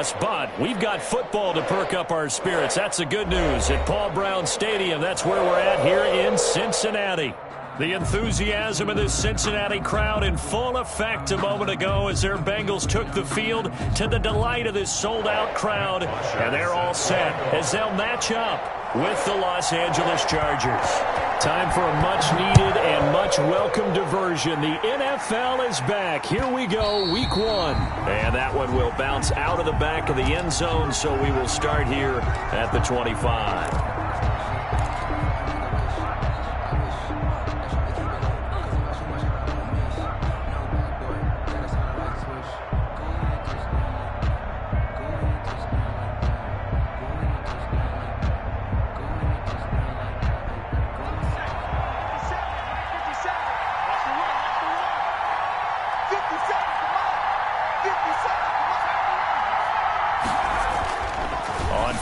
yes, but we've got football to perk up our spirits. That's the good news. At Paul Brown Stadium, that's where we're at here in Cincinnati. The enthusiasm of this Cincinnati crowd in full effect a moment ago as their Bengals took the field to the delight of this sold-out crowd. And they're all set as they'll match up with the Los Angeles Chargers. Time for a much-needed and much-welcome diversion. The NFL is back. Here we go, Week 1. And that one will bounce out of the back of the end zone, so we will start here at the 25.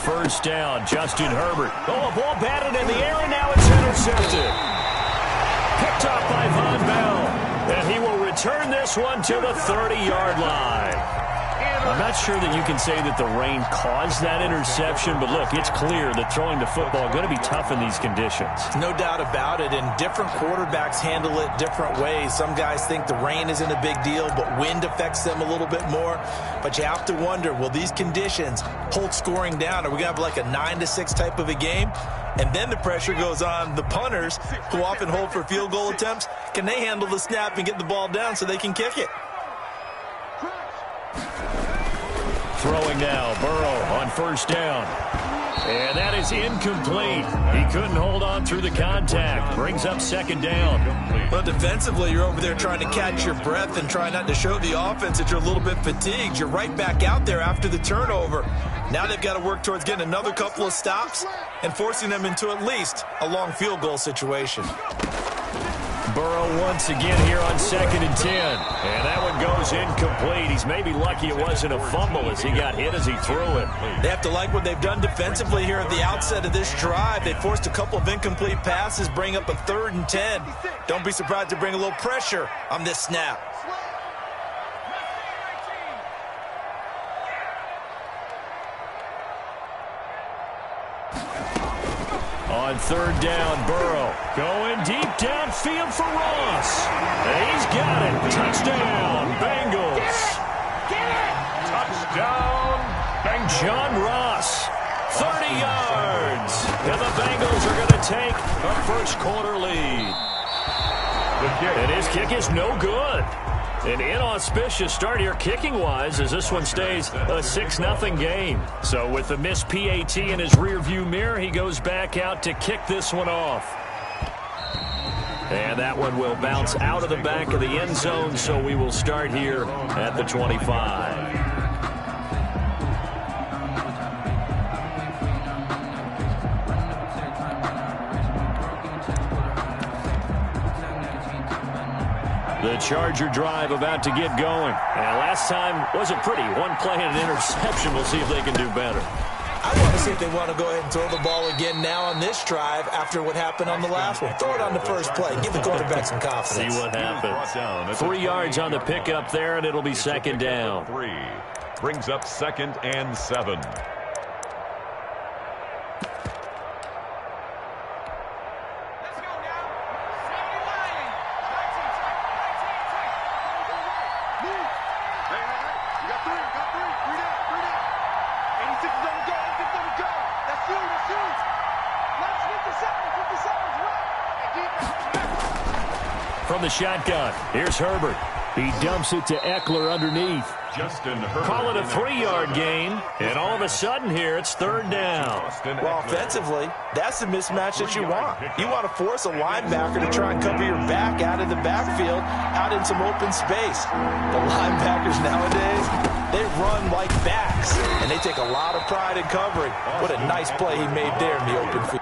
First down, Justin Herbert. Oh, a ball batted in the air, and now it's intercepted. Picked up by Von Bell. And he will return this one to the 30-yard line. I'm not sure that you can say that the rain caused that interception, but look, it's clear that throwing the football is going to be tough in these conditions. No doubt about it, and different quarterbacks handle it different ways. Some guys think the rain isn't a big deal, but wind affects them a little bit more. But you have to wonder, will these conditions hold scoring down? Are we going to have like a 9-6 type of a game? And then the pressure goes on the punters, who often hold for field goal attempts. Can they handle the snap and get the ball down so they can kick it? Throwing now, Burrow on first down. And that is incomplete. He couldn't hold on through the contact. Brings up second down. Well, defensively, you're over there trying to catch your breath and try not to show the offense that you're a little bit fatigued. You're right back out there after the turnover. Now they've got to work towards getting another couple of stops and forcing them into at least a long field goal situation. Burrow once again here on 2nd and 10. And that one goes incomplete. He's maybe lucky it wasn't a fumble as he got hit as he threw it. They have to like what they've done defensively here at the outset of this drive. They forced a couple of incomplete passes, bring up a 3rd and 10. Don't be surprised to bring a little pressure on this snap. On 3rd down, Burrow going deep downfield for Ross. And he's got it. Touchdown, Bengals. Touchdown, Bengals. John Ross, 30 yards. And the Bengals are going to take a first quarter lead. And his kick is no good. An inauspicious start here kicking-wise as this one stays a 6-0 game. So with the missed PAT in his rearview mirror, he goes back out to kick this one off. And that one will bounce out of the back of the end zone, so we will start here at the 25. The Charger drive about to get going. And last time wasn't pretty. One play and an interception. We'll see if they can do better. I want to see if they want to go ahead and throw the ball again now on this drive after what happened on the last one. Throw it on the first play. Give the quarterback some confidence. See what happens. 3 yards on the pickup there, and it'll be second down. 3 brings up 2nd and 7. From the shotgun, here's Herbert. He dumps it to Eckler underneath. Justin Herbert. Call it a 3-yard gain, and all of a sudden here it's 3rd down. Well, offensively, that's the mismatch that you want. You want to force a linebacker to try and cover your back out of the backfield, out in some open space. The linebackers nowadays, they run like backs, and they take a lot of pride in covering. What a nice play he made there in the open field.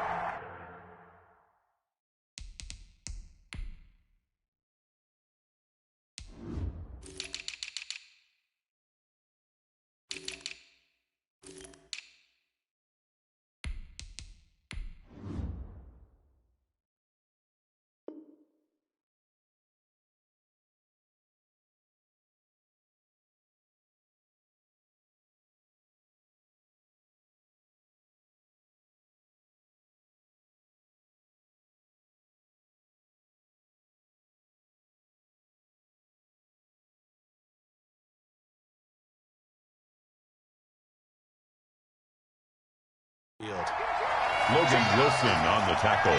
Logan Wilson on the tackle.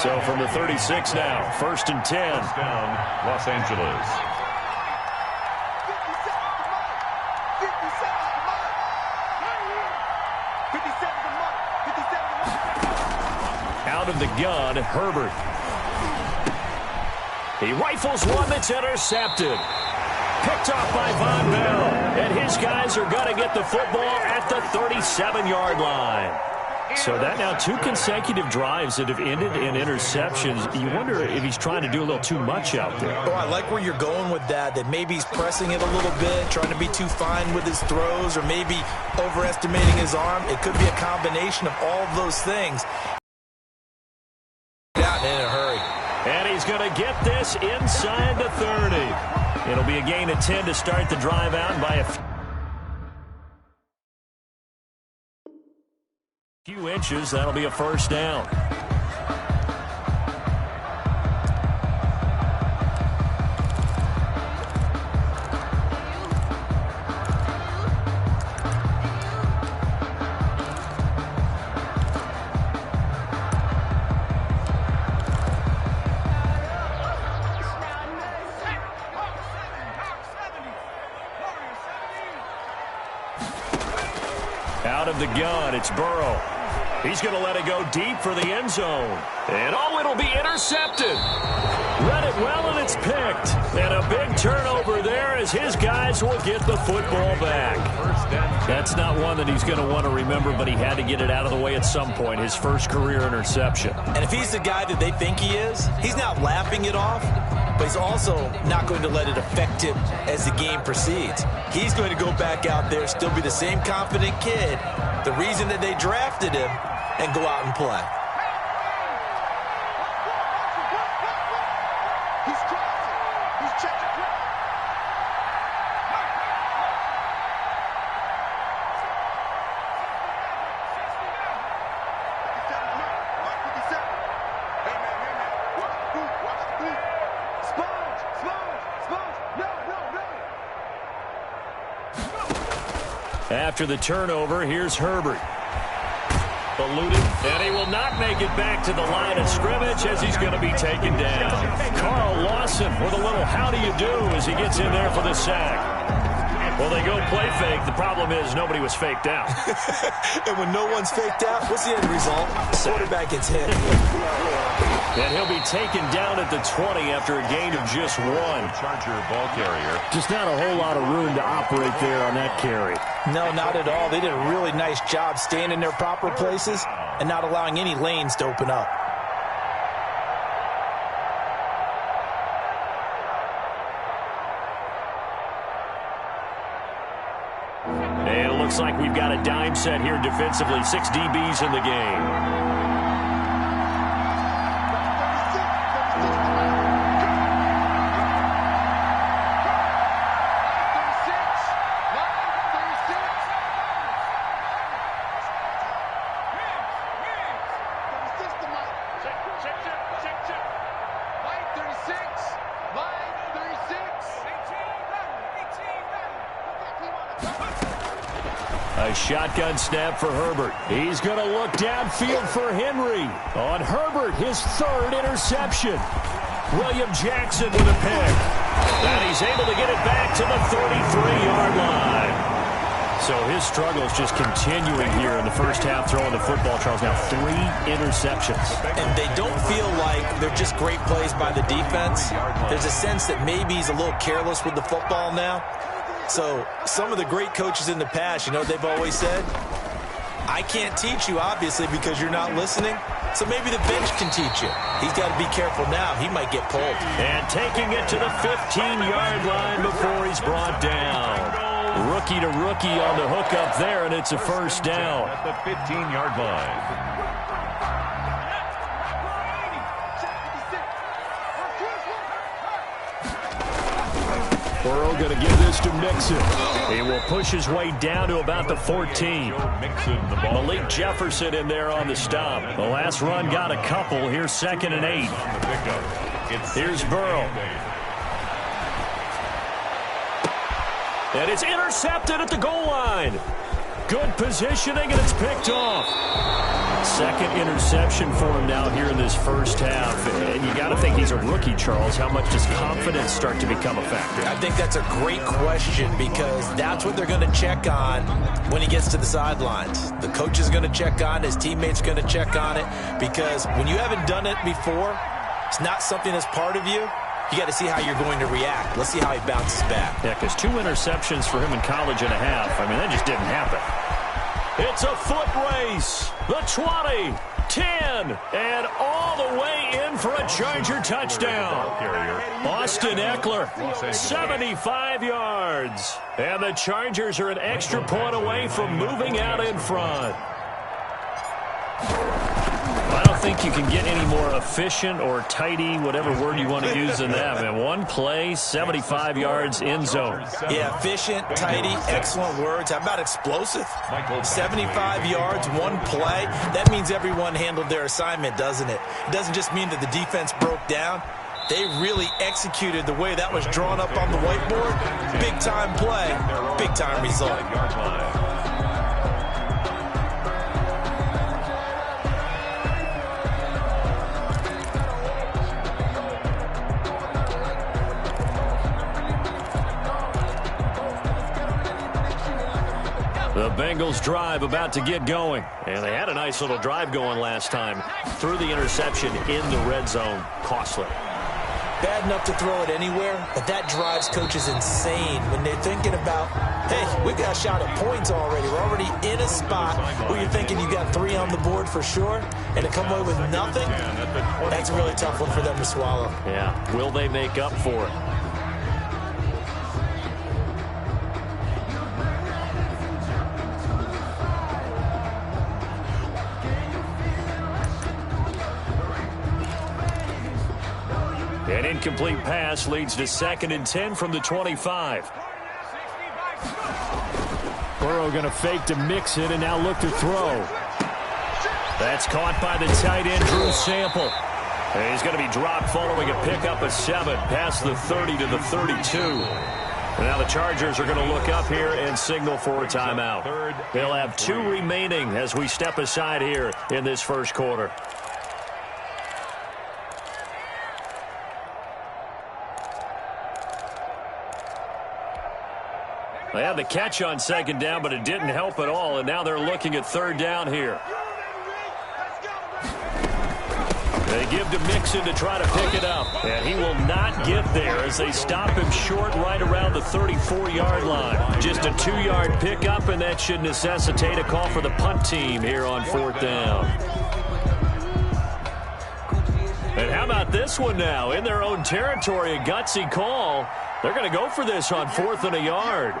So from the 36 now, 1st and 10. First down, Los Angeles. Out of the gun, Herbert. He rifles one that's intercepted. Picked off by Von Bell. And his guys are going to get the football at the 37-yard line. So that now 2 consecutive drives that have ended in interceptions. You wonder if he's trying to do a little too much out there. Oh, I like where you're going with that maybe he's pressing it a little bit, trying to be too fine with his throws, or maybe overestimating his arm. It could be a combination of all of those things. Down in a hurry. And he's going to get this inside the 30. It'll be a gain of 10 to start the drive out by a few inches. That'll be a first down. Out of the gun, it's Burrow. He's going to let it go deep for the end zone. And it'll be intercepted. Read it well, and it's picked. And a big turnover there as his guys will get the football back. That's not one that he's going to want to remember, but he had to get it out of the way at some point, his first career interception. And if he's the guy that they think he is, he's not laughing it off, but he's also not going to let it affect him as the game proceeds. He's going to go back out there, still be the same confident kid, the reason that they drafted him, and go out and play. After the turnover, here's Herbert. Eluded, and he will not make it back to the line of scrimmage as he's going to be taken down. Carl Lawson with a little how do you do as he gets in there for the sack. Well, they go play fake. The problem is nobody was faked out. And when no one's faked out, what's the end result? Quarterback gets hit. And he'll be taken down at the 20 after a gain of just 1. Charger ball carrier. Just not a whole lot of room to operate there on that carry. No, not at all. They did a really nice job staying in their proper places and not allowing any lanes to open up. And it looks like we've got a dime set here defensively. 6 DBs in the game. A shotgun snap for Herbert. He's going to look downfield for Henry. On Herbert, his 3rd interception. William Jackson with a pick. And he's able to get it back to the 33-yard line. So his struggles just continuing here in the first half throwing the football. Charles, now 3 interceptions. And they don't feel like they're just great plays by the defense. There's a sense that maybe he's a little careless with the football now. So some of the great coaches in the past, you know, they've always said, I can't teach you, obviously, because you're not listening. So maybe the bench can teach you. He's got to be careful now. He might get pulled. And taking it to the 15-yard line before he's brought down. Rookie to rookie on the hook up there, and it's a first down. At the 15-yard line. Burrow going to give this to Mixon. He will push his way down to about the 14. Malik Jefferson in there on the stop. The last run got a couple. Here's 2nd and 8. Here's Burrow. And it's intercepted at the goal line. Good positioning, and it's picked off. Second interception for him now here in this first half. And you got to think he's a rookie, Charles. How much does confidence start to become a factor? I think that's a great question because that's what they're going to check on when he gets to the sidelines. The coach is going to check on, his teammates are going to check on it because when you haven't done it before, it's not something that's part of you. You got to see how you're going to react. Let's see how he bounces back. Yeah, because 2 interceptions for him in college and a half. I mean, that just didn't happen. It's a foot race. The 20, 10, and all the way in for a Charger touchdown. Austin Eckler, 75 yards. And the Chargers are an extra point away from moving out in front. I don't think you can get any more efficient or tidy, whatever word you want to use in that. Man, one play, 75 yards in zone. Yeah, efficient, tidy, excellent words. How about explosive? 75 yards, one play. That means everyone handled their assignment, doesn't it? It doesn't just mean that the defense broke down. They really executed the way that was drawn up on the whiteboard. Big-time play, big-time result. The Bengals drive about to get going. And they had a nice little drive going last time. Threw the interception in the red zone. Costly. Bad enough to throw it anywhere, but that drives coaches insane when they're thinking about, hey, we got a shot at points already. We're already in a spot where you're thinking you got 3 on the board for sure, and to come away with nothing, that's a really tough one for them to swallow. Yeah, will they make up for it? An incomplete pass leads to 2nd and 10 from the 25. Burrow going to fake to mix it and now look to throw. That's caught by the tight end, Drew Sample. And he's going to be dropped following a pickup of 7 past the 30 to the 32. And now the Chargers are going to look up here and signal for a timeout. They'll have 2 remaining as we step aside here in this first quarter. They had the catch on 2nd down, but it didn't help at all, and now they're looking at 3rd down here. They give to Mixon to try to pick it up, and he will not get there as they stop him short right around the 34-yard line. Just a 2-yard pickup, and that should necessitate a call for the punt team here on 4th down. And how about this one now? In their own territory, a gutsy call. They're going to go for this on 4th and a yard.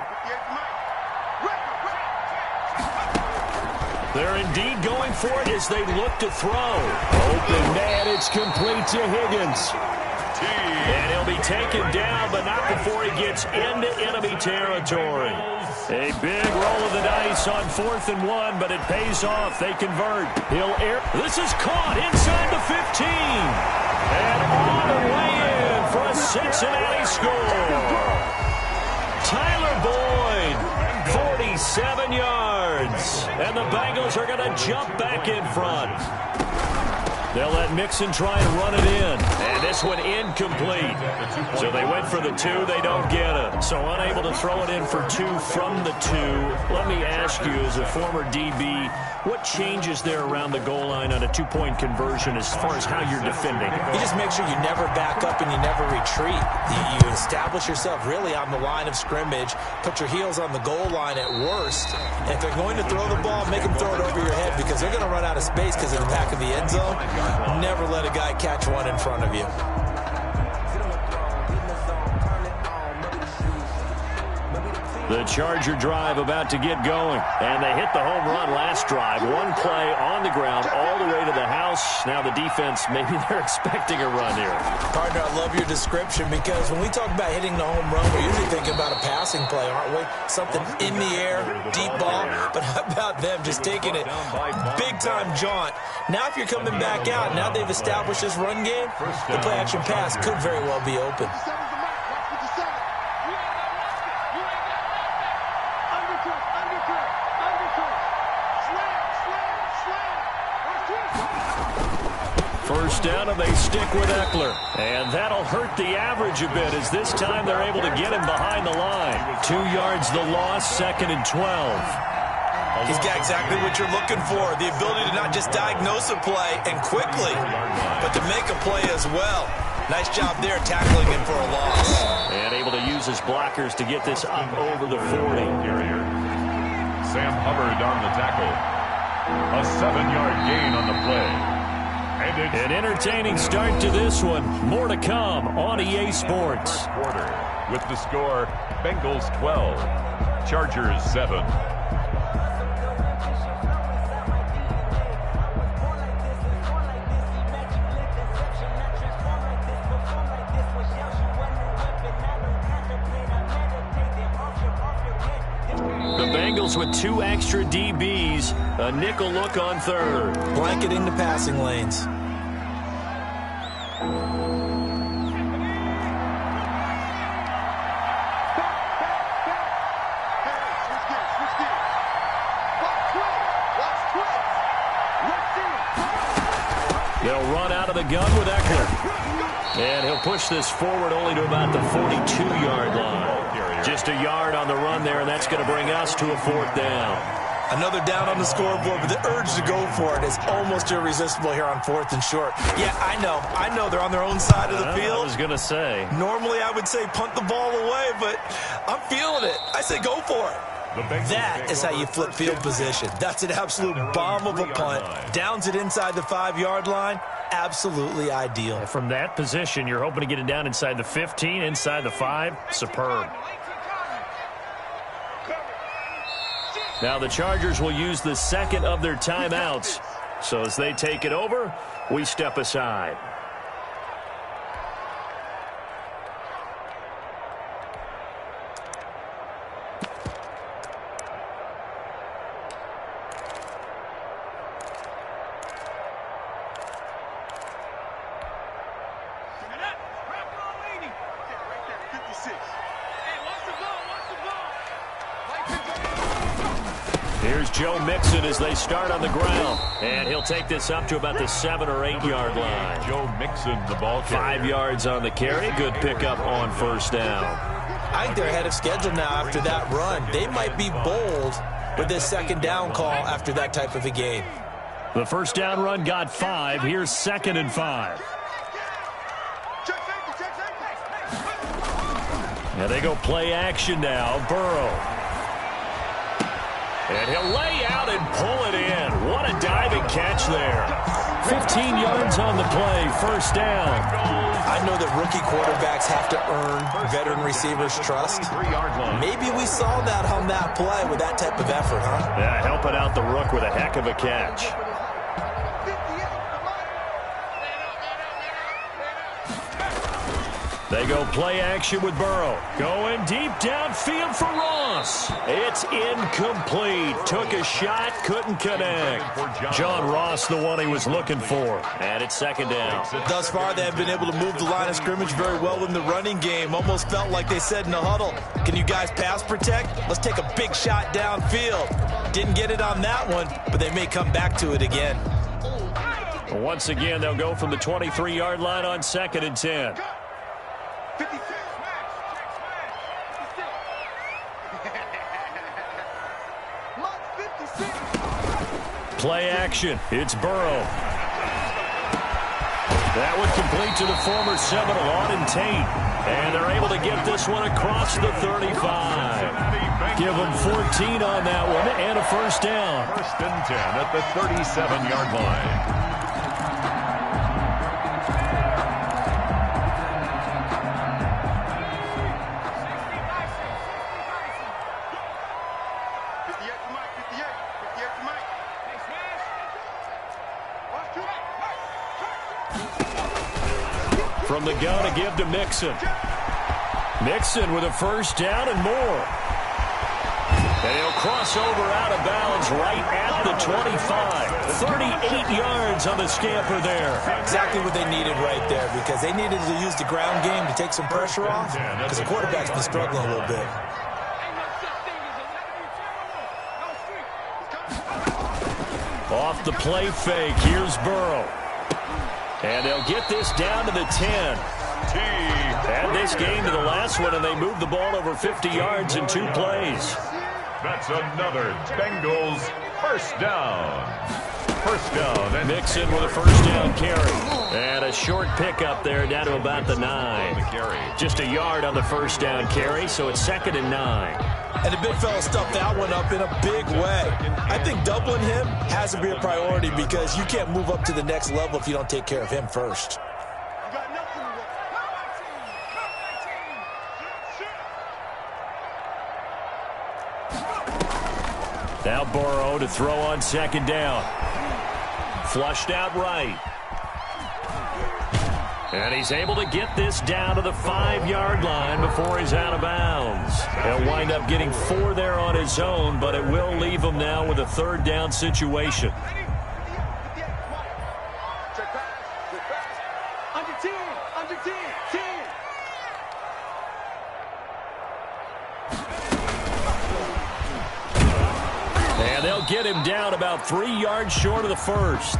They're indeed going for it as they look to throw. Open man, it's complete to Higgins. And he'll be taken down, but not before he gets into enemy territory. A big roll of the dice on 4th and 1, but it pays off. They convert. He'll air. This is caught inside the 15. And all the way in for a Cincinnati score. Tyler Boyd, 47 yards. And the Bengals are going to jump back in front. They'll let Mixon try and run it in. And this one incomplete. So they went for the 2. They don't get it. So unable to throw it in for 2 from the 2. Let me ask you, as a former DB, what changes there around the goal line on a 2-point conversion as far as how you're defending? You just make sure you never back up and you never retreat. You establish yourself really on the line of scrimmage, put your heels on the goal line at worst. And if they're going to throw the ball, make them throw it over your head because they're going to run out of space because of the back of the end zone. Never let a guy catch one in front of you. The Charger drive about to get going. And they hit the home run last drive. One play on the ground all the way to the house. Now the defense, maybe they're expecting a run here. Partner, I love your description because when we talk about hitting the home run, we're usually thinking about a passing play, aren't we? Something in the air, deep ball. But how about them just taking it big-time jaunt? Now if you're coming back out, now they've established this run game, the play-action pass could very well be open. first down, and they stick with Eckler. And that'll hurt the average a bit, as this time they're able to get him behind the line. 2 yards the loss, 2nd and 12. He's got exactly what you're looking for, the ability to not just diagnose a play and quickly, but to make a play as well. Nice job there tackling him for a loss. And able to use his blockers to get this up over the 40. Sam Hubbard on the tackle. A 7-yard gain on the play. And an entertaining start to this one. More to come on EA Sports. Quarter with the score, Bengals 12, Chargers 7. Bengals with 2 extra DBs, a nickel look on third. Blanketing the passing lanes. They'll run out of the gun with Eckler. And he'll push this forward only to about the 42-yard line. Just a yard on the run there, and that's going to bring us to a 4th down. Another down on the scoreboard, but the urge to go for it is almost irresistible here on 4th and short. Yeah, I know they're on their own side of the field. I was going to say. Normally I would say punt the ball away, but I'm feeling it. I say go for it. That is how you flip field position. That's an absolute bomb of a punt. Downs it inside the 5-yard line. Absolutely ideal. From that position, you're hoping to get it down inside the 15, inside the 5. Superb. Now the Chargers will use the 2nd of their timeouts. So as they take it over, we step aside. Here's Joe Mixon as they start on the ground. And he'll take this up to about the 7 or 8-yard line. Joe Mixon, the ball carrier. 5 yards on the carry. Good pickup on first down. I think they're ahead of schedule now after that run. They might be bold with this 2nd down call after that type of a game. The first down run got 5. Here's 2nd and 5. And they go play action now. Burrow. And he'll lay out and pull it in. What a diving catch there. 15 yards on the play. First down. I know that rookie quarterbacks have to earn veteran receivers' trust. Maybe we saw that on that play with that type of effort, huh? Yeah, helping out the rook with a heck of a catch. They go play action with Burrow. Going deep downfield for Ross. It's incomplete. Took a shot, couldn't connect. John Ross, the one he was looking for. And it's 2nd down. Thus far, they have been able to move the line of scrimmage very well in the running game. Almost felt like they said in the huddle, can you guys pass protect? Let's take a big shot downfield. Didn't get it on that one, but they may come back to it again. Once again, they'll go from the 23-yard line on 2nd and 10. Play action. It's Burrow. That would complete to the former Seminole, Auden Tate. And they're able to get this one across the 35. Give them 14 on that one and a first down. 1st and 10 at the 37-yard line. From the gun to give to Mixon. Mixon with a first down and more. And he'll cross over out of bounds right at the 25. 38 yards on the scamper there. Exactly what they needed right there, because they needed to use the ground game to take some pressure off, because the quarterback's been struggling a little bit. Off the play fake, here's Burrow. And they'll get this down to the 10. Add this game to the last one, and they move the ball over 50 yards in 2 plays. That's another Bengals first down. First down. And Mixon with a first down carry. And a short pickup there down to about the 9. Just a yard on the first down carry, so it's 2nd and 9. And the big fella stuffed that one up in a big way. I think doubling him has to be a priority because you can't move up to the next level if you don't take care of him first. Now Burrow to throw on 2nd down. Flushed out right. And he's able to get this down to the 5-yard line before he's out of bounds. He'll wind up getting 4 there on his own, but it will leave him now with a 3rd down situation. And they'll get him down about 3 yards short of the first.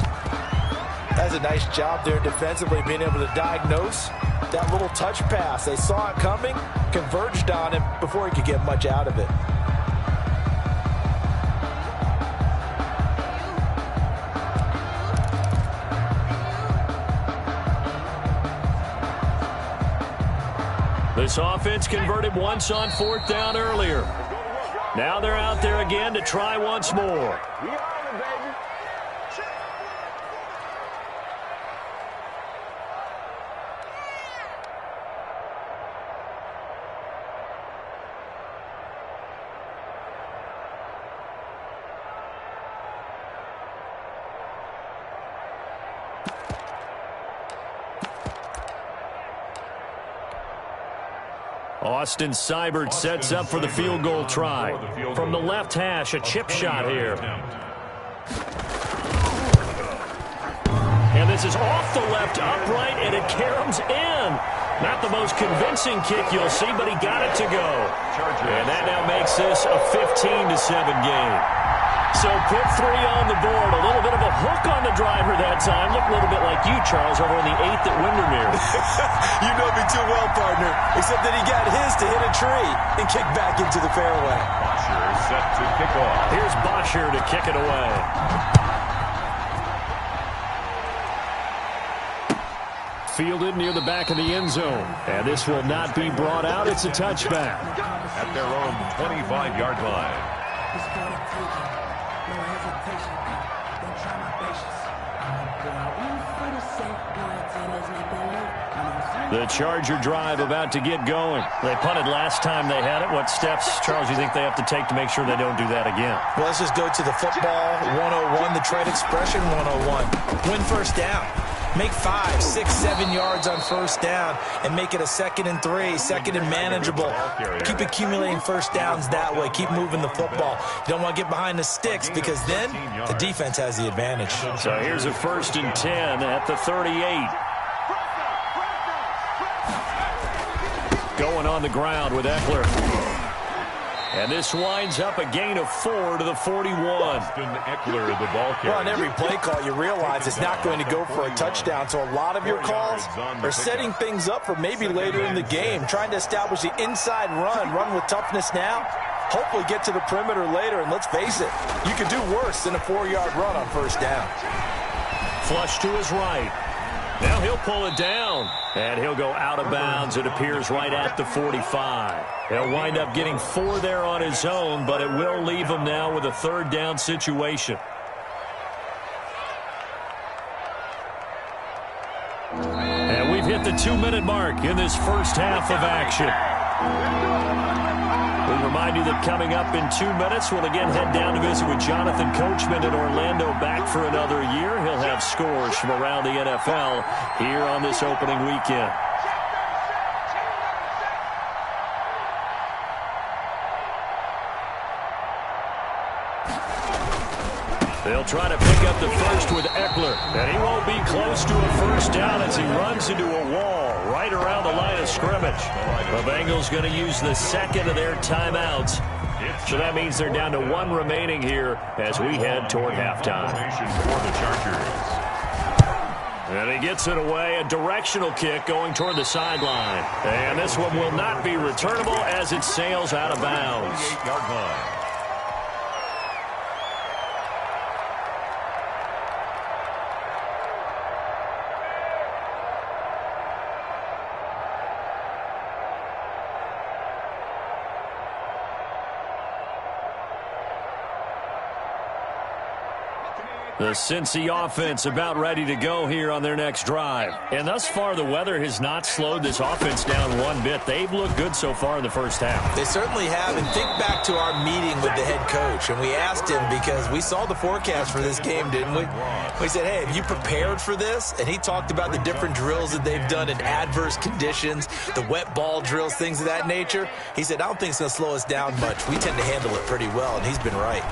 That's a nice job there defensively, being able to diagnose that little touch pass. They saw it coming, converged on him before he could get much out of it. This offense converted once on 4th down earlier. Now they're out there again to try once more. Austin Seibert sets up for the field goal try. From the left hash, a chip shot here. And this is off the left upright, and it caroms in. Not the most convincing kick you'll see, but he got it to go. And that now makes this a 15-7 game. So put 3 on the board. A little bit of a hook on the driver that time. Looked a little bit like you, Charles, over in the 8th at Windermere. You know me too well, partner. Except that he got his to hit a tree and kick back into the fairway. Bosher is set to kick off. Here's Bosher to kick it away. Fielded near the back of the end zone. And this will not be brought out. It's a touchback. At their own 25-yard line. The Charger drive about to get going. They punted last time they had it. What steps, Charles, do you think they have to take to make sure they don't do that again? Well, let's just go to the football 101, the trade expression 101. Win first down. Make 5, 6, 7 yards on first down and make it a 2nd and 3, 2nd and manageable. Keep accumulating first downs that way. Keep moving the football. You don't want to get behind the sticks because then the defense has the advantage. So here's a 1st and 10 at the 38. Going on the ground with Eckler. And this winds up a gain of 4 to the 41. Eckler, the ball carrier. Well, on every play call, you realize it's not going to go for a touchdown. So a lot of your calls are setting things up for maybe later in the game, trying to establish the inside run with toughness now. Hopefully get to the perimeter later, and let's face it, you could do worse than a 4-yard run on first down. Flush to his right. Now he'll pull it down, and he'll go out of bounds. It appears right at the 45. He'll wind up getting 4 there on his own, but it will leave him now with a 3rd down situation. And we've hit the 2-minute mark in this first half of action. We remind you that coming up in 2 minutes, we'll again head down to visit with Jonathan Coachman in Orlando, back for another year. He'll have scores from around the NFL here on this opening weekend. They'll try to pick up the first with Eckler, and he won't be close to a first down as he runs into a wall right around the line of scrimmage. The Bengals going to use the 2nd of their timeouts, so that means they're down to 1 remaining here as we head toward halftime. And he gets it away, a directional kick going toward the sideline. And this one will not be returnable as it sails out of bounds. 28-yard line. The Cincy offense about ready to go here on their next drive. And thus far, the weather has not slowed this offense down one bit. They've looked good so far in the first half. They certainly have. And think back to our meeting with the head coach. And we asked him, because we saw the forecast for this game, didn't we? We said, hey, have you prepared for this? And he talked about the different drills that they've done in adverse conditions, the wet ball drills, things of that nature. He said, I don't think it's going to slow us down much. We tend to handle it pretty well, and he's been right.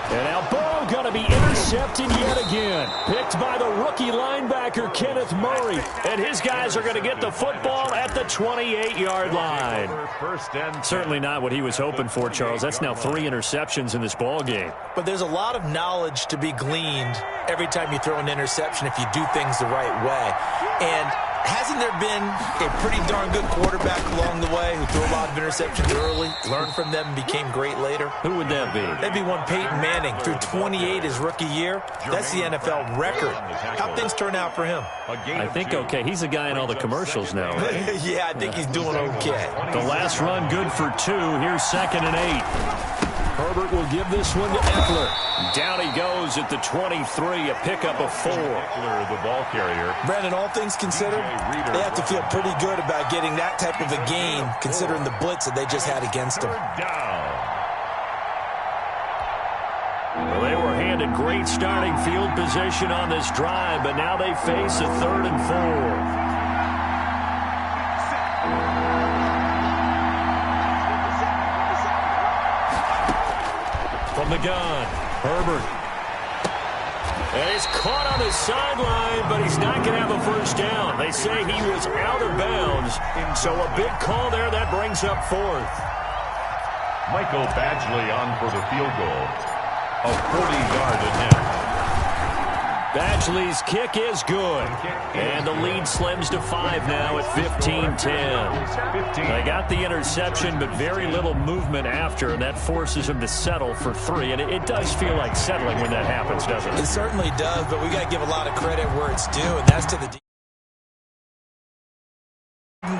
And now Burrow going to be intercepted yet again. Picked by the rookie linebacker, Kenneth Murray. And his guys are going to get the football at the 28-yard line. Certainly not what he was hoping for, Charles. That's now 3 interceptions in this ball game. But there's a lot of knowledge to be gleaned every time you throw an interception if you do things the right way. And hasn't there been a pretty darn good quarterback along the way who threw a lot of interceptions early, learned from them, and became great later? Who would that be? That'd be one Peyton Manning. Threw 28 his rookie year. That's the NFL record. How'd things turn out for him? I think okay. He's a guy in all the commercials now, right? Yeah, I think he's doing okay. The last run good for 2. Here's 2nd and 8. Herbert will give this one to Eckler. Down he goes at the 23, a pickup of 4. Eckler, the ball carrier. Brandon, all things considered, they have to feel pretty good about getting that type of a gain, considering the blitz that they just had against them. Well, they were handed great starting field position on this drive, but now they face a 3rd and 4. From the gun, Herbert. And he's caught on his sideline, but he's not going to have a first down. They say he was out of bounds, so a big call there. That brings up 4th. Michael Badgley on for the field goal. A 40-yard attempt. Badgley's kick is good. And the lead slims to 5 now at 15-10. They got the interception, but very little movement after, and that forces them to settle for 3. And it does feel like settling when that happens, doesn't it? It certainly does, but we got to give a lot of credit where it's due, and that's to the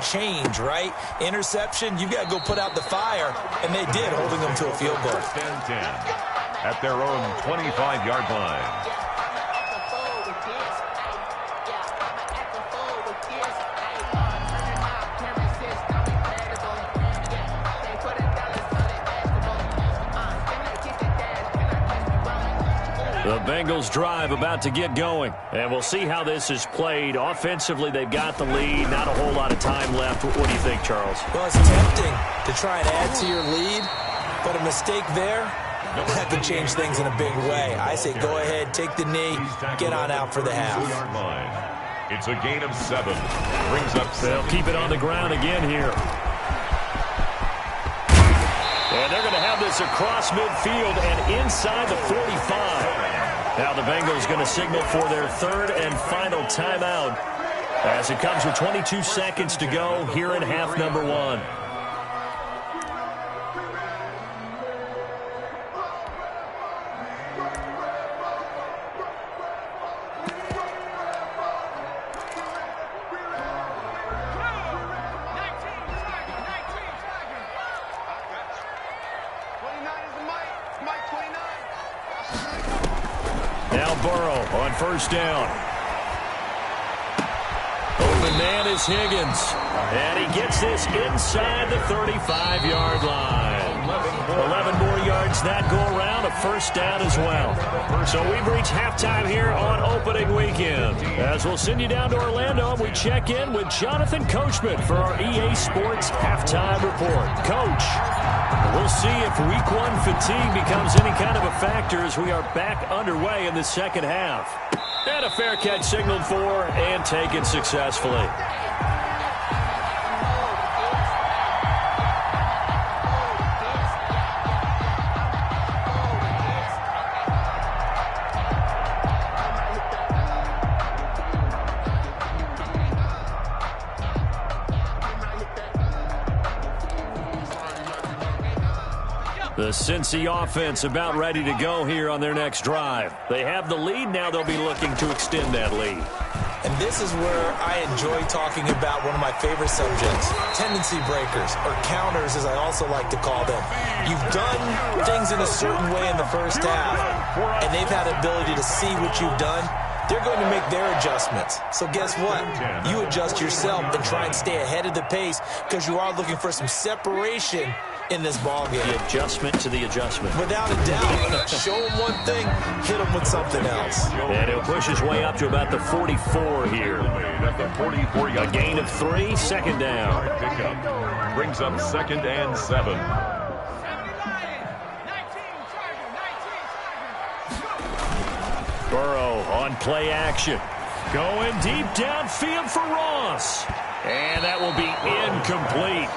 change, right? Interception, you got to go put out the fire, and they did, holding them to a field goal. 10-10 at their own 25-yard line. The Bengals drive about to get going, and we'll see how this is played. Offensively, they've got the lead. Not a whole lot of time left. What do you think, Charles? Well, it's tempting to try and add to your lead, but a mistake there, that could change things in a big way. I say go ahead, take the knee, get on out for the half. It's a gain of 7. Brings up 7. They'll keep it on the ground again here. And they're going to have this across midfield and inside the 45. Now the Bengals going to signal for their 3rd and final timeout as it comes with 22 seconds to go here in half number 1. Now Burrow on first down. Open man is Higgins. And he gets this inside the 35-yard line. 11 more yards that go around, a first down as well. So we've reached halftime here on opening weekend. As we'll send you down to Orlando, and we check in with Jonathan Coachman for our EA Sports Halftime Report. Coach, we'll see if Week 1 fatigue becomes any kind of a factor as we are back underway in the second half. And a fair catch signaled for and taken successfully. The Cincy offense about ready to go here on their next drive. They have the lead. Now they'll be looking to extend that lead. And this is where I enjoy talking about one of my favorite subjects, tendency breakers, or counters as I also like to call them. You've done things in a certain way in the first half, and they've had the ability to see what you've done. They're going to make their adjustments. So guess what? You adjust yourself and try and stay ahead of the pace because you are looking for some separation in this ball game. The adjustment to the adjustment. Without a doubt. Show him one thing, hit him with something else. And he'll push his way up to about the 44 here. A gain of 3, second down. Pickup brings up 2nd and 7. Burrow on play action. Going deep downfield for Ross. And that will be incomplete.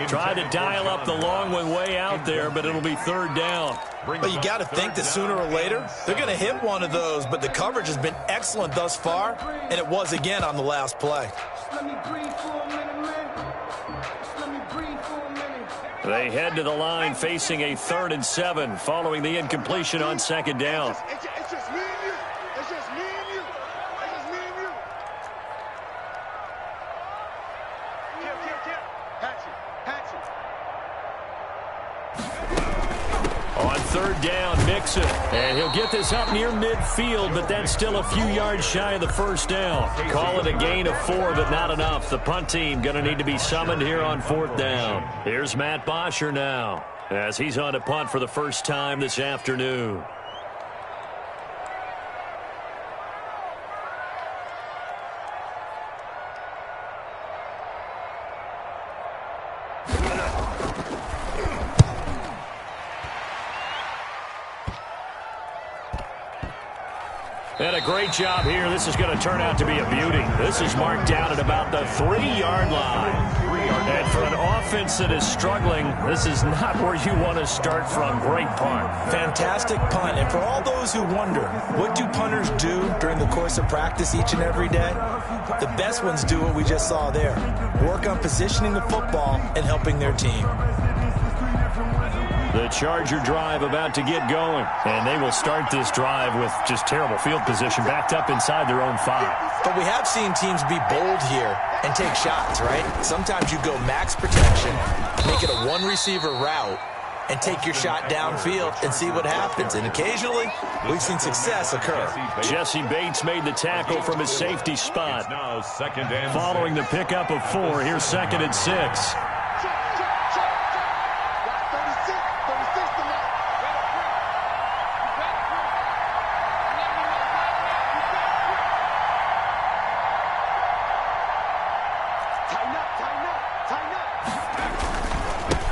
Tried to dial up the long one way out there, but it'll be 3rd down. But you got to think that sooner or later, they're going to hit one of those, but the coverage has been excellent thus far, and it was again on the last play. They head to the line facing a 3rd and 7 following the incompletion on 2nd down. It's just me and you. It's just me and you. It's just me and you. Kill. Hatch it. On 3rd down, Mixon. And he'll get this up near midfield, but that's still a few yards shy of the 1st down. Call it a gain of 4, but not enough. The punt team going to need to be summoned here on 4th down. Here's Matt Bosher now as he's on to punt for the first time this afternoon. And a great job here. This is going to turn out to be a beauty. This is marked down at about the 3-yard line. And for an offense that is struggling, this is not where you want to start from. Great punt. Fantastic punt. And for all those who wonder, what do punters do during the course of practice each and every day? The best ones do what we just saw there. Work on positioning the football and helping their team. The Charger drive about to get going. And they will start this drive with just terrible field position backed up inside their own 5. But we have seen teams be bold here and take shots, right? Sometimes you go max protection, make it a one-receiver route, and take your shot downfield and see what happens. And occasionally, we've seen success occur. Jesse Bates made the tackle from his safety spot. Now 2nd and Following the pickup of 4, here's 2nd and 6.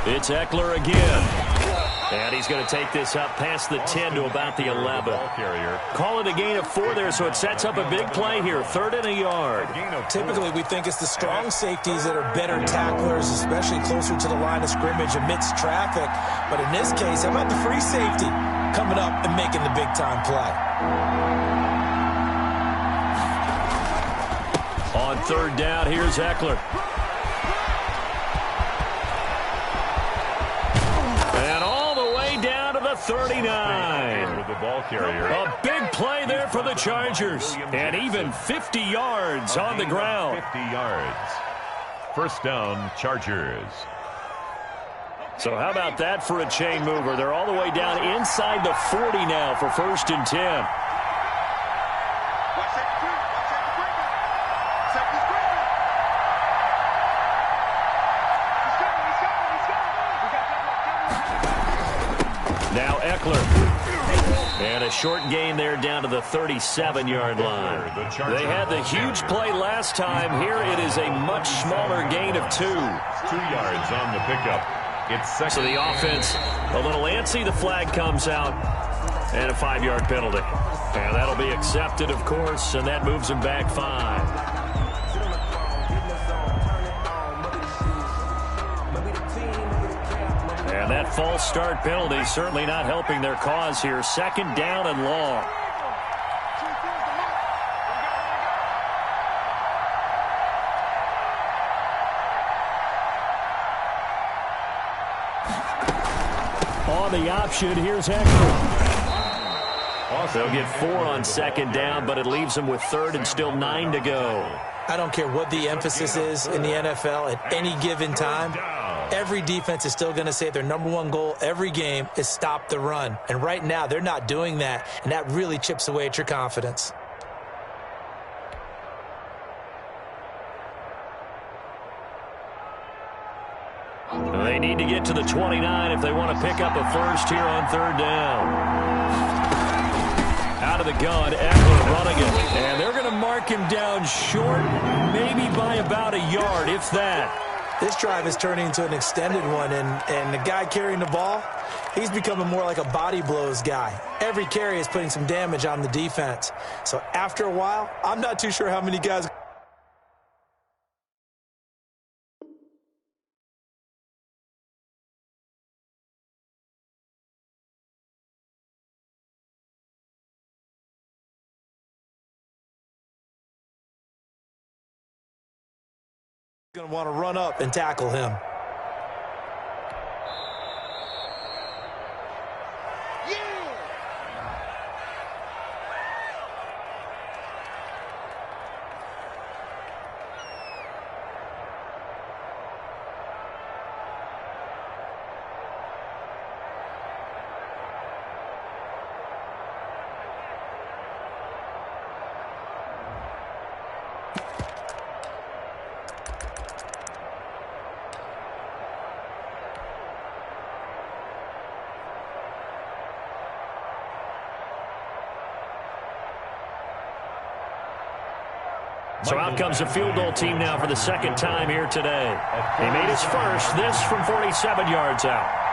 It's Eckler again. And he's going to take this up past the 10 to about the 11. Call it a gain of 4 there, so it sets up a big play here. 3rd and a yard. Typically, we think it's the strong safeties that are better tacklers, especially closer to the line of scrimmage amidst traffic. But in this case, how about the free safety coming up and making the big-time play? On 3rd down, here's Eckler. And all the way down to the 39. With the ball carrier. A big play there for the Chargers. And even 50 yards on the ground. 50 yards. 1st down, Chargers. So how about that for a chain mover? They're all the way down inside the 40 now for 1st and 10. Now Eckler. And a short gain there down to the 37-yard line. They had the huge play last time. Here it is a much smaller gain of 2. 2 yards on the pickup. It's 2nd. So the offense a little antsy. The flag comes out. And a 5-yard penalty. And that'll be accepted, of course, and that moves them back 5. And that false start penalty certainly not helping their cause here. 2nd down and long. On the option, here's Hector. They'll get 4 on second down, but it leaves them with third and still 9 to go. I don't care what the emphasis is in the NFL at any given time. Every defense is still going to say their number one goal every game is stop the run. And right now, they're not doing that, and that really chips away at your confidence. They need to get to the 29 if they want to pick up a first here on third down. Out of the gun, Eckler running it. And they're going to mark him down short, maybe by about a yard, if that. This drive is turning into an extended one, and the guy carrying the ball, he's becoming more like a body blows guy. Every carry is putting some damage on the defense. So after a while, I'm not too sure how many guys going to want to run up and tackle him. So out comes the field goal team now for the second time here today. He made his first, this from 47 yards out.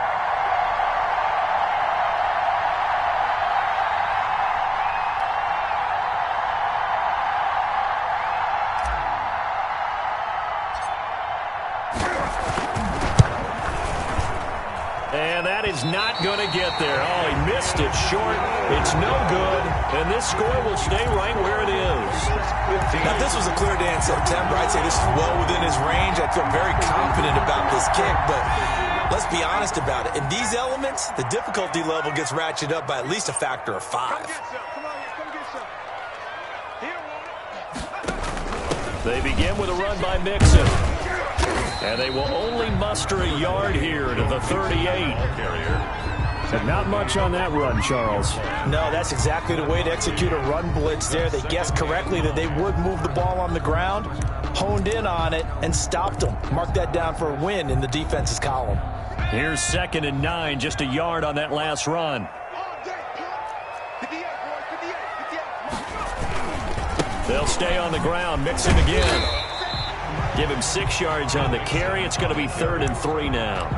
And that is not going to get there. Oh, he missed it short. It's no good. And this score will stay right where it is. Now, if this was a clear day in September, I'd say this is well within his range. I feel very confident about this kick, but let's be honest about it. In these elements, the difficulty level gets ratcheted up by at least a factor of 5. They begin with a run by Mixon. And they will only muster a yard here to the 38. And not much on that run, Charles. No, that's exactly the way to execute a run blitz there. They guessed correctly that they would move the ball on the ground, honed in on it, and stopped them. Mark that down for a win in the defense's column. Here's 2nd and 9, just a yard on that last run. They'll stay on the ground, mix it again. Give him 6 yards on the carry. It's going to be 3rd and 3 now.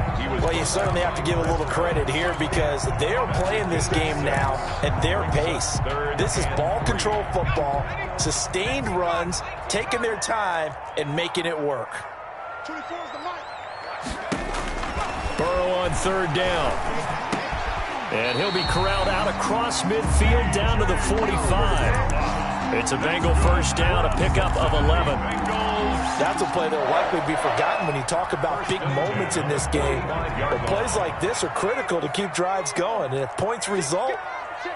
Well, you certainly have to give a little credit here because they're playing this game now at their pace. This is ball control football, sustained runs, taking their time, and making it work. Burrow on 3rd down. And he'll be corralled out across midfield down to the 45. It's a Bengal first down, a pickup of 11. That's a play that will likely be forgotten when you talk about big moments in this game. But plays like this are critical to keep drives going. And if points result,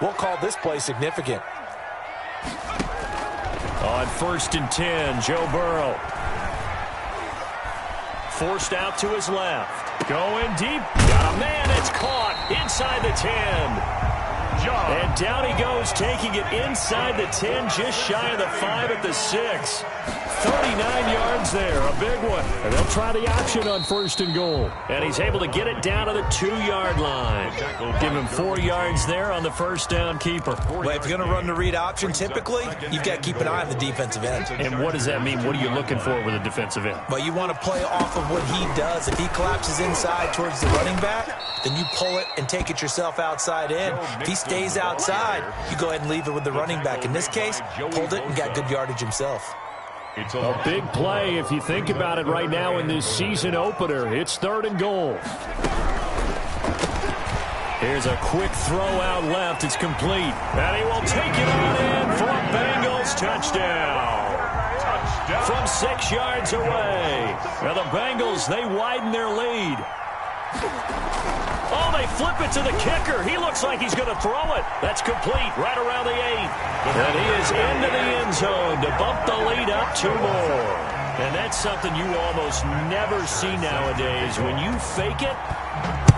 we'll call this play significant. On 1st and 10, Joe Burrow. Forced out to his left. Going deep. Got a man that's caught inside the 10. And down he goes, taking it inside the 10, just shy of the 5 at the 6. 39 yards there, a big one. And they'll try the option on 1st and goal. And he's able to get it down to the 2-yard line. Give him 4 yards there on the first down keeper. Well, if you're going to run the read option, typically, you've got to keep an eye on the defensive end. And what does that mean? What are you looking for with a defensive end? Well, you want to play off of what he does. If he collapses inside towards the running back, then you pull it and take it yourself outside in. If he stays outside, you go ahead and leave it with the running back. In this case, pulled it and got good yardage himself. A big play if you think about it right now in this season opener. It's 3rd and goal. Here's a quick throw out left. It's complete. And he will take it on in for a Bengals touchdown. From 6 yards away. Now the Bengals, they widen their lead. Oh, they flip it to the kicker. He looks like he's going to throw it. That's complete right around the 8. And he is into the end zone to bump the lead up 2 more. And that's something you almost never see nowadays. When you fake it,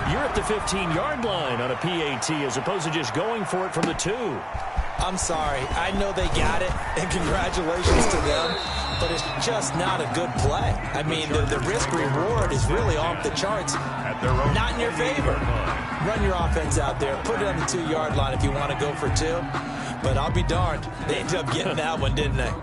you're at the 15-yard line on a PAT as opposed to just going for it from the 2. I'm sorry. I know they got it, and congratulations to them, but it's just not a good play. I mean, the risk-reward is really off the charts. Not in your favor. Run your offense out there. Put it on the 2-yard line if you want to go for 2. But I'll be darned. They ended up getting that one, didn't they?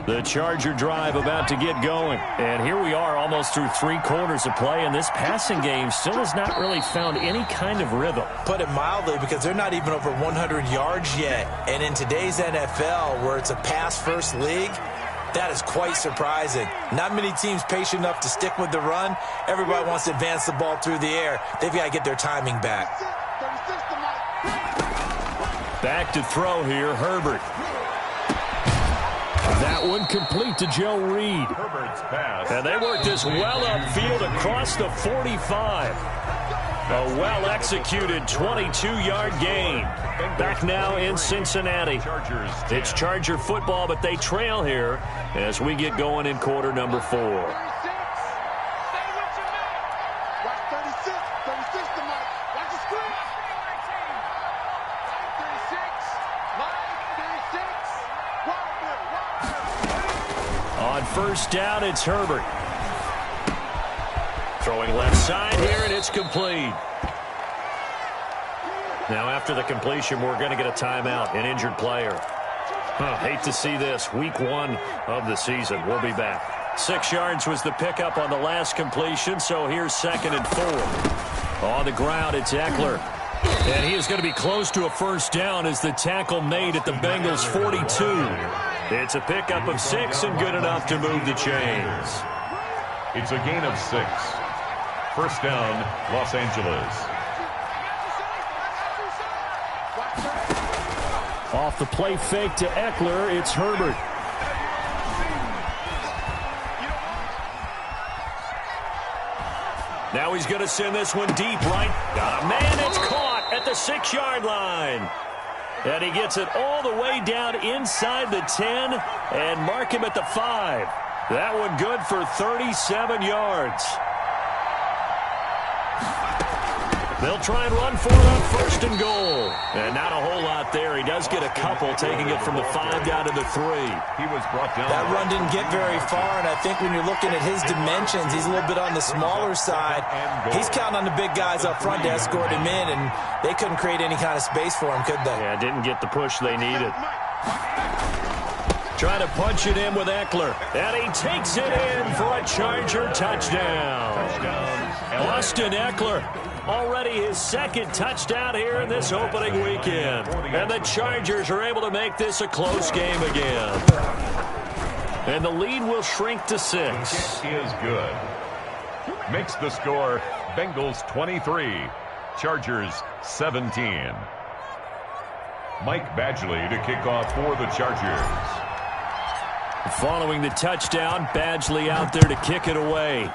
The Charger drive about to get going. And here we are almost through 3 quarters of play, and this passing game still has not really found any kind of rhythm. Put it mildly, because they're not even over 100 yards yet. And in today's NFL, where it's a pass-first league, that is quite surprising. Not many teams patient enough to stick with the run. Everybody wants to advance the ball through the air. They've got to get their timing back. Back to throw here, Herbert. That one complete to Joe Reed. And they worked this well upfield across the 45. A well-executed 22-yard gain. Back now in Cincinnati. It's Charger football, but they trail here as we get going in quarter number 4. First down, it's Herbert. Throwing left side here, and it's complete. Now, after the completion, we're going to get a timeout, an injured player. Hate to see this. Week 1 of the season. We'll be back. 6 yards was the pickup on the last completion, so here's 2nd and 4. On the ground, it's Eckler. And he is going to be close to a first down as the tackle made at the Bengals' 42. It's a pickup of 6 and good enough to move the chains. It's a gain of 6. First down, Los Angeles. Off the play fake to Eckler, it's Herbert. Now he's going to send this one deep right. Got a man, it's caught at the 6-yard line. And he gets it all the way down inside the 10 and mark him at the 5. That one good for 37 yards. They'll try and run for it on 1st and goal. And not a whole lot there. He does get a couple, taking it from the 5 down to the 3. He was brought down. That run didn't get very far, and I think when you're looking at his dimensions, he's a little bit on the smaller side. He's counting on the big guys up front to escort him in, and they couldn't create any kind of space for him, could they? Yeah, didn't get the push they needed. Trying to punch it in with Eckler. And he takes it in for a Charger touchdown. Austin Eckler. Already his 2nd touchdown here in this opening weekend. And the Chargers are able to make this a close game again. And the lead will shrink to 6. He is good. Makes the score Bengals 23, Chargers 17. Mike Badgley to kick off for the Chargers. Following the touchdown, Badgley out there to kick it away.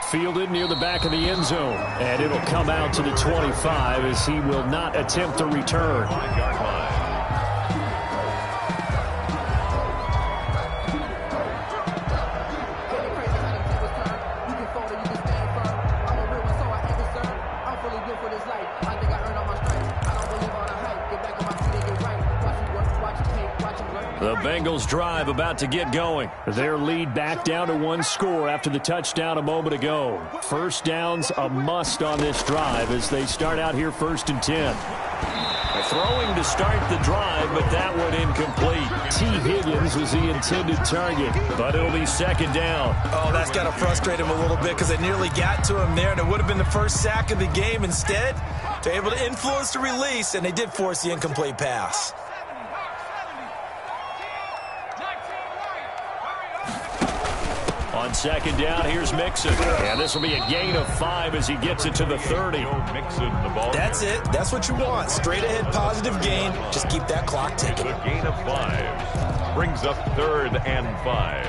Fielded near the back of the end zone. And it'll come out to the 25 as he will not attempt to return. 5-yard line. The Bengals drive about to get going. Their lead back down to 1 score after the touchdown a moment ago. First down's a must on this drive as they start out here 1st and 10. Throwing to start the drive, but that one incomplete. T. Higgins was the intended target, but it'll be 2nd down. Oh, that's got to frustrate him a little bit because they nearly got to him there, and it would have been the first sack of the game. Instead, they're able to influence the release, and they did force the incomplete pass. On On second down, here's Mixon. And this will be a gain of 5 as he gets it to the 30. Mixon, the ball. That's it. That's what you want. Straight ahead positive gain. Just keep that clock ticking. A gain of 5. Brings up 3rd and 5.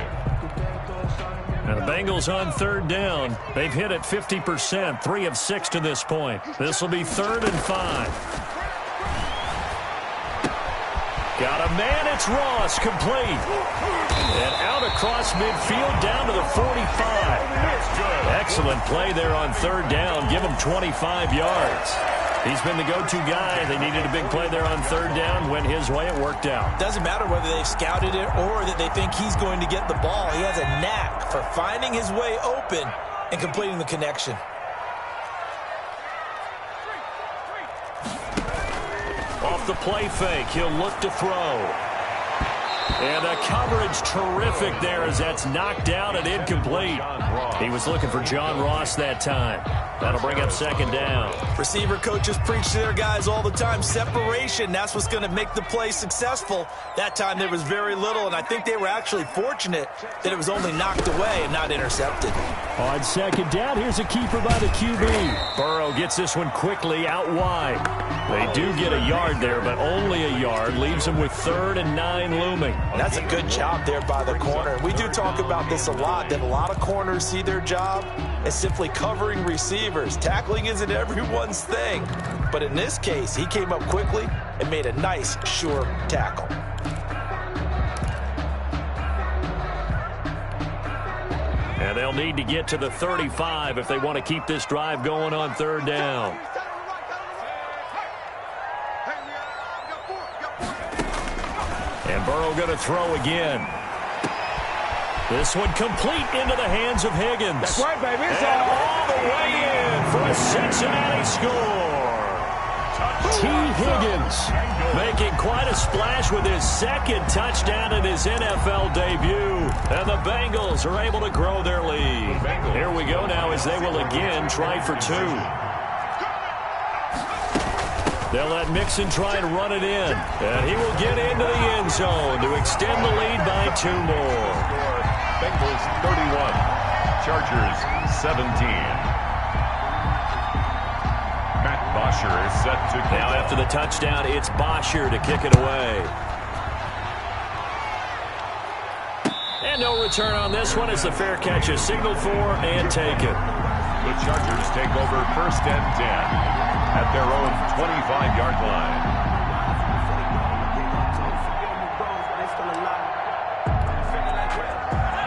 And the Bengals on 3rd down. They've hit it 50%, 3 of 6 to this point. This will be 3rd and 5. Got a man, it's Ross, complete. And out across midfield down to the 45. Excellent play there on 3rd down. Give him 25 yards. He's been the go-to guy. They needed a big play there on 3rd down. Went his way, it worked out. Doesn't matter whether they've scouted it or that they think he's going to get the ball. He has a knack for finding his way open and completing the connection. Off the play fake, he'll look to throw. And the coverage terrific there as that's knocked out and incomplete. He was looking for John Ross that time. That'll bring up 2nd down. Receiver coaches preach to their guys all the time. Separation, that's what's going to make the play successful. That time there was very little, and I think they were actually fortunate that it was only knocked away and not intercepted. On 2nd down, here's a keeper by the QB. Burrow gets this one quickly out wide. They do get a yard there, but only a yard. Leaves them with 3rd and 9 looming. That's a good job there by the corner. We do talk about this a lot, that a lot of corners see their job as simply covering receivers. Tackling isn't everyone's thing. But in this case, he came up quickly and made a nice, sure tackle. And they'll need to get to the 35 if they want to keep this drive going on 3rd down. And Burrow going to throw again. This one complete into the hands of Higgins. That's right, baby. It's and all the way in for a Cincinnati score. T. Higgins making quite a splash with his 2nd touchdown in his NFL debut. And the Bengals are able to grow their lead. Here we go now as they will again try for 2. They'll let Mixon try and run it in. And he will get into the end zone to extend the lead by 2 more. Bengals 31, Chargers 17. Matt Bosher is set to kick. Now after the touchdown, it's Bosher to kick it away. And no return on this one as the fair catch is signaled for and taken. The Chargers take over 1st and 10 at their own 25-yard line.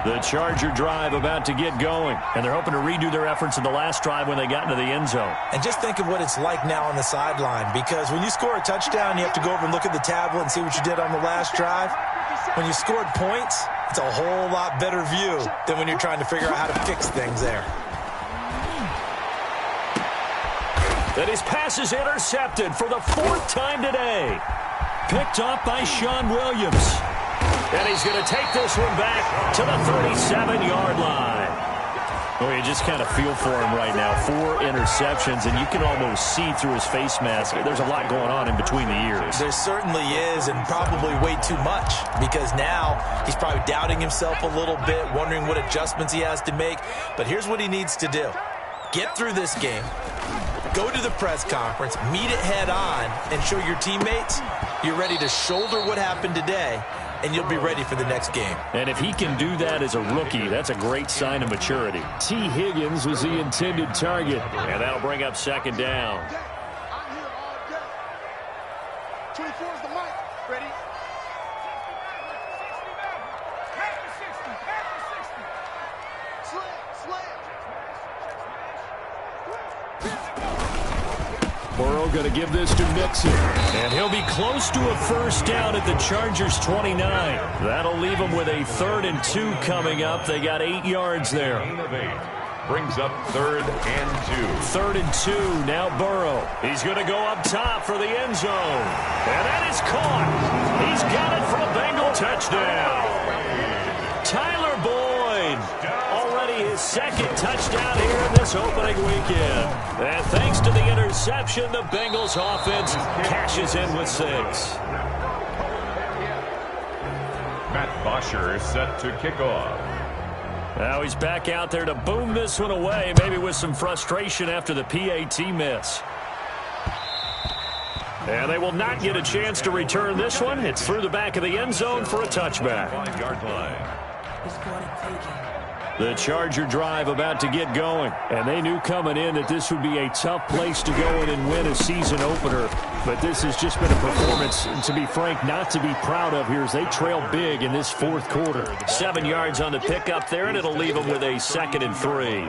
The Charger drive about to get going, and they're hoping to redo their efforts in the last drive when they got into the end zone. And just think of what it's like now on the sideline, because when you score a touchdown, you have to go over and look at the tablet and see what you did on the last drive. When you scored points, it's a whole lot better view than when you're trying to figure out how to fix things there. And his pass is intercepted for the 4th time today. Picked off by Sean Williams. And he's going to take this one back to the 37-yard line. Oh, you just kind of feel for him right now. 4 interceptions, and you can almost see through his face mask. There's a lot going on in between the ears. There certainly is, and probably way too much, because now he's probably doubting himself a little bit, wondering what adjustments he has to make. But here's what he needs to do. Get through this game. Go to the press conference, meet it head on, and show your teammates you're ready to shoulder what happened today, and you'll be ready for the next game. And if he can do that as a rookie, that's a great sign of maturity. T. Higgins was the intended target, and that'll bring up 2nd down. I'm here all day. 24 is the mic. Ready? Burrow going to give this to Mixon. And he'll be close to a 1st down at the Chargers' 29. That'll leave them with a 3rd and 2 coming up. They got 8 yards there. Brings up 3rd and 2. 3rd and 2. Now Burrow. He's going to go up top for the end zone. And that is caught. He's got it for a Bengal touchdown. Tyler Boyd. Already his 2nd touchdown here in this opening weekend. And thanks to the interception, the Bengals offense cashes in with 6. Matt Bosher is set to kick off. Now he's back out there to boom this one away, maybe with some frustration after the PAT miss. And they will not get a chance to return this one. It's through the back of the end zone for a touchback. 5-yard line. The Charger drive about to get going. And they knew coming in that this would be a tough place to go in and win a season opener. But this has just been a performance, to be frank, not to be proud of here as they trail big in this fourth quarter. 7 yards on the pickup there, and it'll leave them with a 2nd and 3.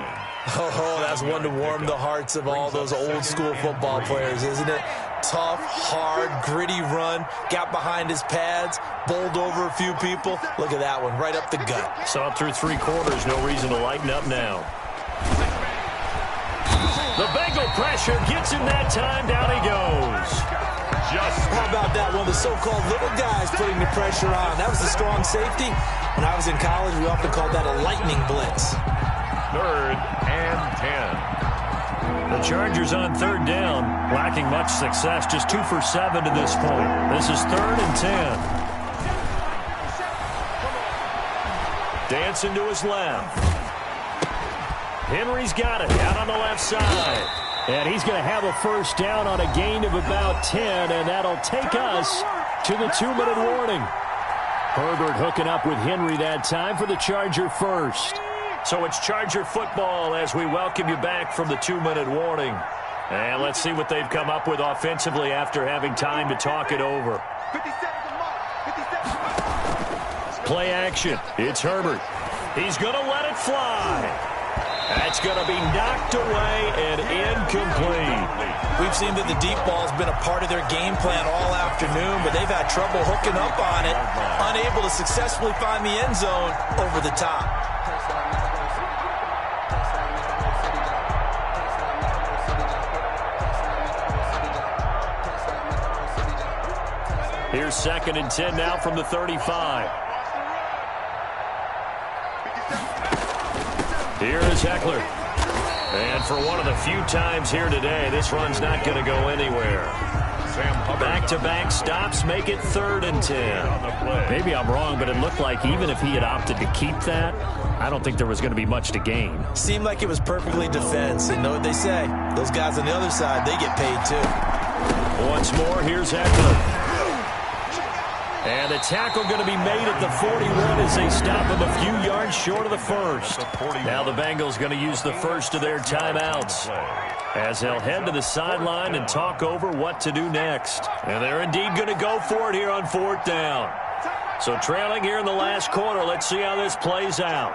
Oh, that's one to warm the hearts of all those old-school football players, isn't it? Tough, hard, gritty run, got behind his pads, bowled over a few people. Look at that one, right up the gut. Saw it through 3 quarters, no reason to lighten up now. The Bengal pressure gets him that time, down he goes. How about that? One of the so-called little guys putting the pressure on. That was a strong safety. When I was in college, we often called that a lightning blitz. 3rd and 10. The Chargers on 3rd down, lacking much success, just 2 for 7 to this point. This is 3rd and 10. Dancing to his left. Henry's got it out on the left side. And he's going to have a first down on a gain of about 10, and that'll take us to the 2-minute warning. Herbert hooking up with Henry that time for the Charger first. So it's Charger football as we welcome you back from the 2-minute warning. And let's see what they've come up with offensively after having time to talk it over. Play action. It's Herbert. He's going to let it fly. That's going to be knocked away and incomplete. We've seen that the deep ball's been a part of their game plan all afternoon, but they've had trouble hooking up on it, unable to successfully find the end zone over the top. Here's 2nd and 10 now from the 35. Here is Eckler. And for one of the few times here today, this run's not going to go anywhere. Back-to-back stops make it 3rd and 10. Maybe I'm wrong, but it looked like even if he had opted to keep that, I don't think there was going to be much to gain. Seemed like it was perfectly defense. And know what they say? Those guys on the other side, they get paid too. Once more, here's Eckler. And the tackle going to be made at the 41 as they stop him a few yards short of the first. Now the Bengals going to use the first of their timeouts as they'll head to the sideline and talk over what to do next. And they're indeed going to go for it here on 4th down. So trailing here in the last quarter, let's see how this plays out.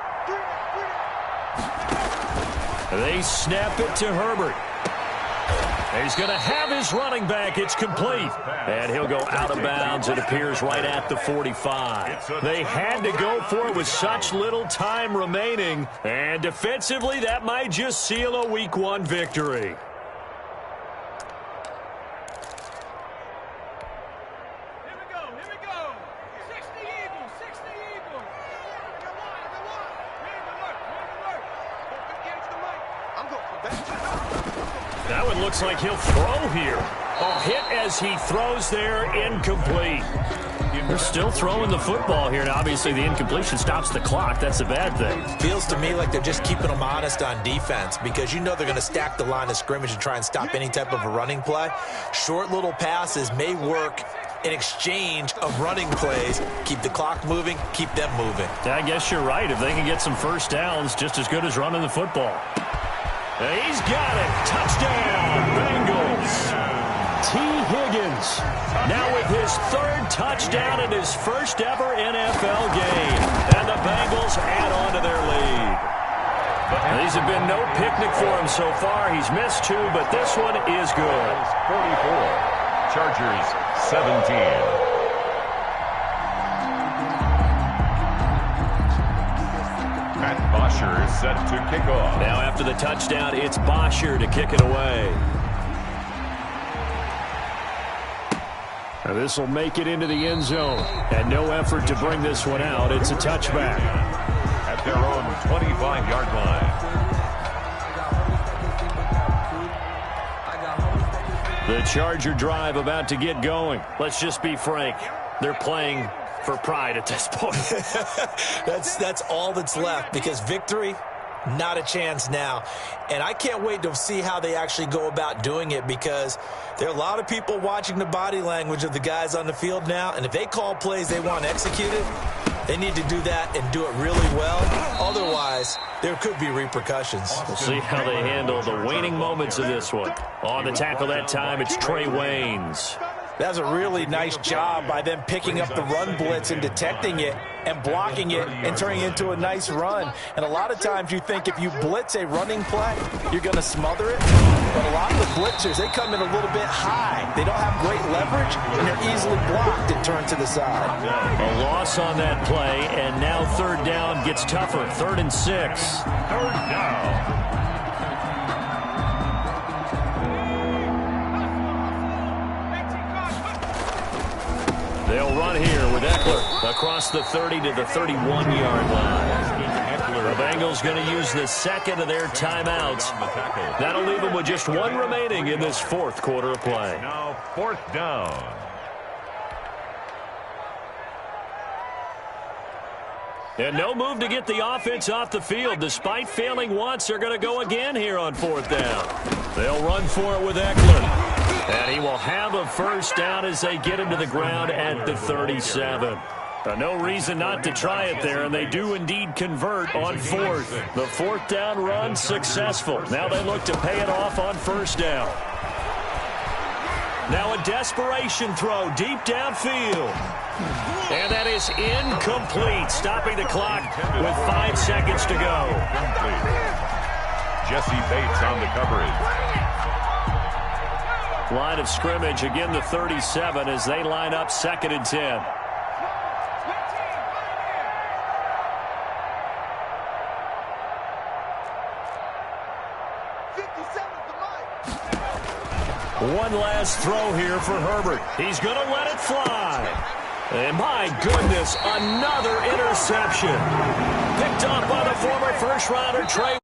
They snap it to Herbert. He's going to have his running back. It's complete. And he'll go out of bounds, it appears, right at the 45. They had to go for it with such little time remaining. And defensively, that might just seal a Week 1 victory. That one looks like he'll throw here. A hit as he throws there, incomplete. They're still throwing the football here, and obviously the incompletion stops the clock. That's a bad thing. Feels to me like they're just keeping them honest on defense because you know they're going to stack the line of scrimmage and try and stop any type of a running play. Short little passes may work in exchange of running plays. Keep the clock moving, keep them moving. I guess you're right. If they can get some first downs, just as good as running the football. He's got it. Touchdown, Bengals. T. Higgins now with his 3rd touchdown in his first ever NFL game. And the Bengals add on to their lead. These have been no picnic for him so far. He's missed 2, but this one is good. 44. Chargers 17. Bosher is set to kick off. Now after the touchdown, it's Bosher to kick it away. Now this will make it into the end zone. And no effort to bring this one out. It's a touchback. At their own 25-yard line. The Charger drive about to get going. Let's just be frank. They're playing for pride at this point. That's all that's left, because victory, not a chance now. And I can't wait to see how they actually go about doing it, because there are a lot of people watching the body language of the guys on the field now, and if they call plays they want executed, they need to do that and do it really well. Otherwise, there could be repercussions. We'll see how they handle the waning moments of this one. On the tackle that time, it's Trey Waynes. That's a really nice job by them picking up the run blitz and detecting it and blocking it and turning it into a nice run. And a lot of times you think if you blitz a running play, you're going to smother it. But a lot of the blitzers, they come in a little bit high. They don't have great leverage, and they're easily blocked and turned to the side. A loss on that play, and now third down gets tougher. 3rd and 6. Third down. They'll run here with Eckler across the 30 to the 31-yard line. The Bengals going to use the second of their timeouts. That'll leave them with just one remaining in this fourth quarter of play. Now 4th down. And no move to get the offense off the field. Despite failing once, they're going to go again here on 4th down. They'll run for it with Eckler. And he will have a first down as they get him to the ground at the 37. No reason not to try it there, and they do indeed convert on 4th. The 4th down run successful. Now they look to pay it off on 1st down. Now a desperation throw deep downfield. And that is incomplete, stopping the clock with 5 seconds to go. Jesse Bates on the coverage. Line of scrimmage, again the 37 as they line up 2nd and 10. One last throw here for Herbert. He's going to let it fly. And my goodness, another interception. Picked off by the former first-rounder Trey